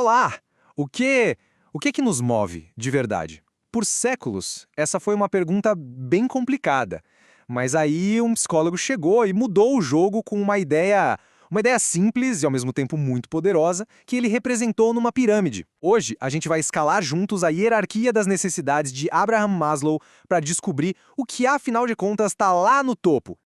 Olá! O que nos move, de verdade? Por séculos, essa foi uma pergunta bem complicada. Mas aí um psicólogo chegou e mudou o jogo com uma ideia simples e ao mesmo tempo muito poderosa, que ele representou numa pirâmide. Hoje, a gente vai escalar juntos a hierarquia das necessidades de Abraham Maslow para descobrir o que, afinal de contas, está lá no topo.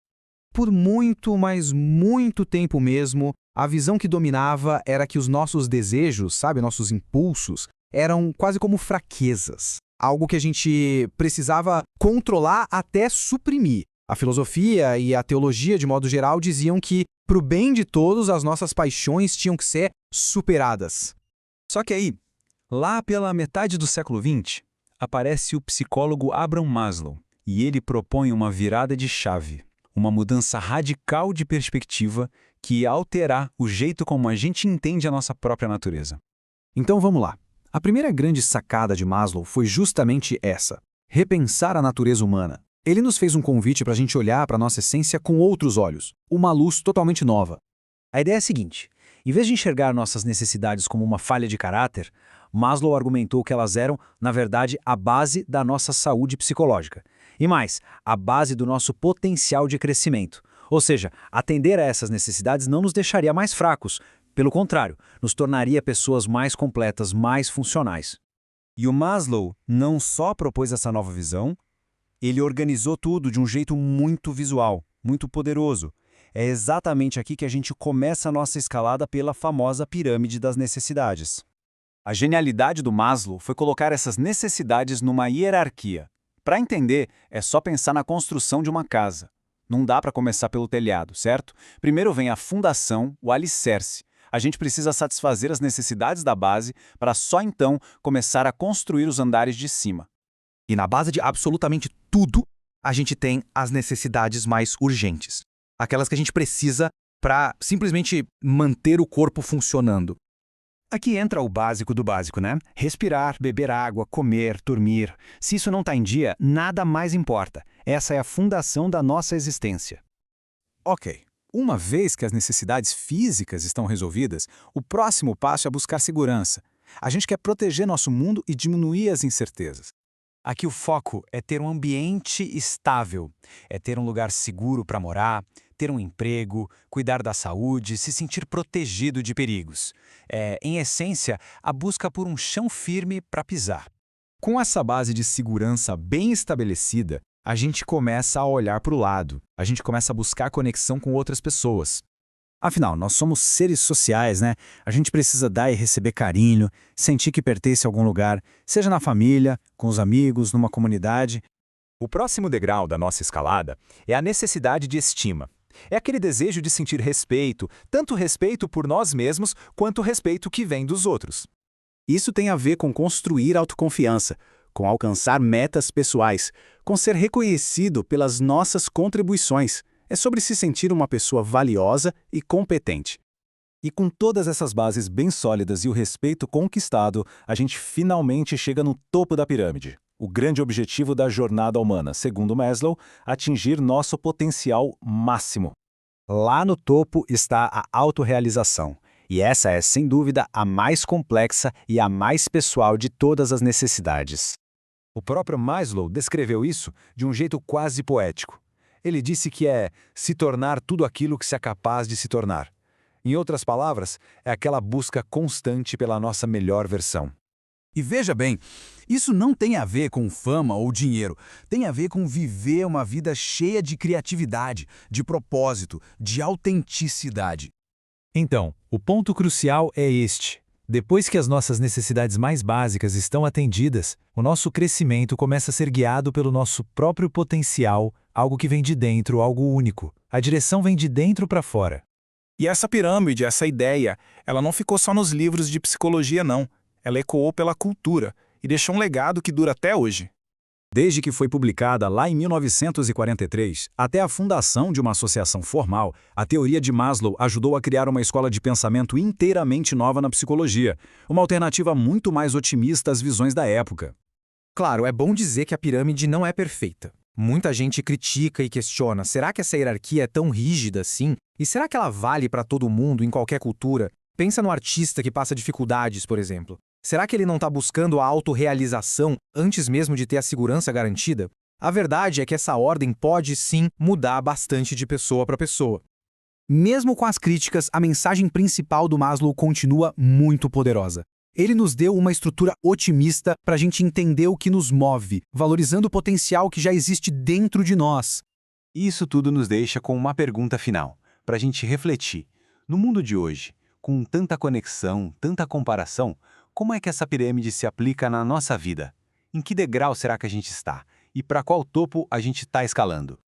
Por muito, mas muito tempo mesmo, a visão que dominava era que os nossos desejos, sabe, nossos impulsos, eram quase como fraquezas. Algo que a gente precisava controlar até suprimir. A filosofia e a teologia, de modo geral, diziam que, para o bem de todos, as nossas paixões tinham que ser superadas. Só que aí, lá pela metade do século XX, aparece o psicólogo Abraham Maslow e ele propõe uma virada de chave, uma mudança radical de perspectiva que ia alterar o jeito como a gente entende a nossa própria natureza. Então vamos lá. A primeira grande sacada de Maslow foi justamente essa: repensar a natureza humana. Ele nos fez um convite para a gente olhar para a nossa essência com outros olhos, uma luz totalmente nova. A ideia é a seguinte: em vez de enxergar nossas necessidades como uma falha de caráter, Maslow argumentou que elas eram, na verdade, a base da nossa saúde psicológica. E mais, a base do nosso potencial de crescimento. Ou seja, atender a essas necessidades não nos deixaria mais fracos. Pelo contrário, nos tornaria pessoas mais completas, mais funcionais. E o Maslow não só propôs essa nova visão, ele organizou tudo de um jeito muito visual, muito poderoso. É exatamente aqui que a gente começa a nossa escalada pela famosa pirâmide das necessidades. A genialidade do Maslow foi colocar essas necessidades numa hierarquia. Para entender, é só pensar na construção de uma casa. Não dá para começar pelo telhado, certo? Primeiro vem a fundação, o alicerce. A gente precisa satisfazer as necessidades da base para só então começar a construir os andares de cima. E na base de absolutamente tudo, a gente tem as necessidades mais urgentes. Aquelas que a gente precisa para simplesmente manter o corpo funcionando. Aqui entra o básico do básico, né? Respirar, beber água, comer, dormir. Se isso não está em dia, nada mais importa. Essa é a fundação da nossa existência. Ok, uma vez que as necessidades físicas estão resolvidas, o próximo passo é buscar segurança. A gente quer proteger nosso mundo e diminuir as incertezas. Aqui o foco é ter um ambiente estável, é ter um lugar seguro para morar, ter um emprego, cuidar da saúde, se sentir protegido de perigos. É, em essência, a busca por um chão firme para pisar. Com essa base de segurança bem estabelecida, a gente começa a olhar para o lado, a gente começa a buscar conexão com outras pessoas. Afinal, nós somos seres sociais, né? A gente precisa dar e receber carinho, sentir que pertence a algum lugar, seja na família, com os amigos, numa comunidade. O próximo degrau da nossa escalada é a necessidade de estima. É aquele desejo de sentir respeito, tanto respeito por nós mesmos quanto o respeito que vem dos outros. Isso tem a ver com construir autoconfiança, com alcançar metas pessoais, com ser reconhecido pelas nossas contribuições. É sobre se sentir uma pessoa valiosa e competente. E com todas essas bases bem sólidas e o respeito conquistado, a gente finalmente chega no topo da pirâmide. O grande objetivo da jornada humana, segundo Maslow, atingir nosso potencial máximo. Lá no topo está a autorrealização. E essa é, sem dúvida, a mais complexa e a mais pessoal de todas as necessidades. O próprio Maslow descreveu isso de um jeito quase poético. Ele disse que é se tornar tudo aquilo que se é capaz de se tornar. Em outras palavras, é aquela busca constante pela nossa melhor versão. E veja bem, isso não tem a ver com fama ou dinheiro. Tem a ver com viver uma vida cheia de criatividade, de propósito, de autenticidade. Então, o ponto crucial é este. Depois que as nossas necessidades mais básicas estão atendidas, o nosso crescimento começa a ser guiado pelo nosso próprio potencial, algo que vem de dentro, algo único. A direção vem de dentro para fora. E essa pirâmide, essa ideia, ela não ficou só nos livros de psicologia, não. Ela ecoou pela cultura e deixou um legado que dura até hoje. Desde que foi publicada lá em 1943, até a fundação de uma associação formal, a teoria de Maslow ajudou a criar uma escola de pensamento inteiramente nova na psicologia, uma alternativa muito mais otimista às visões da época. Claro, é bom dizer que a pirâmide não é perfeita. Muita gente critica e questiona, será que essa hierarquia é tão rígida assim? E será que ela vale para todo mundo, em qualquer cultura? Pensa no artista que passa dificuldades, por exemplo. Será que ele não está buscando a autorrealização antes mesmo de ter a segurança garantida? A verdade é que essa ordem pode sim mudar bastante de pessoa para pessoa. Mesmo com as críticas, a mensagem principal do Maslow continua muito poderosa. Ele nos deu uma estrutura otimista para a gente entender o que nos move, valorizando o potencial que já existe dentro de nós. Isso tudo nos deixa com uma pergunta final, para a gente refletir. No mundo de hoje, com tanta conexão, tanta comparação, como é que essa pirâmide se aplica na nossa vida? Em que degrau será que a gente está? E para qual topo a gente está escalando?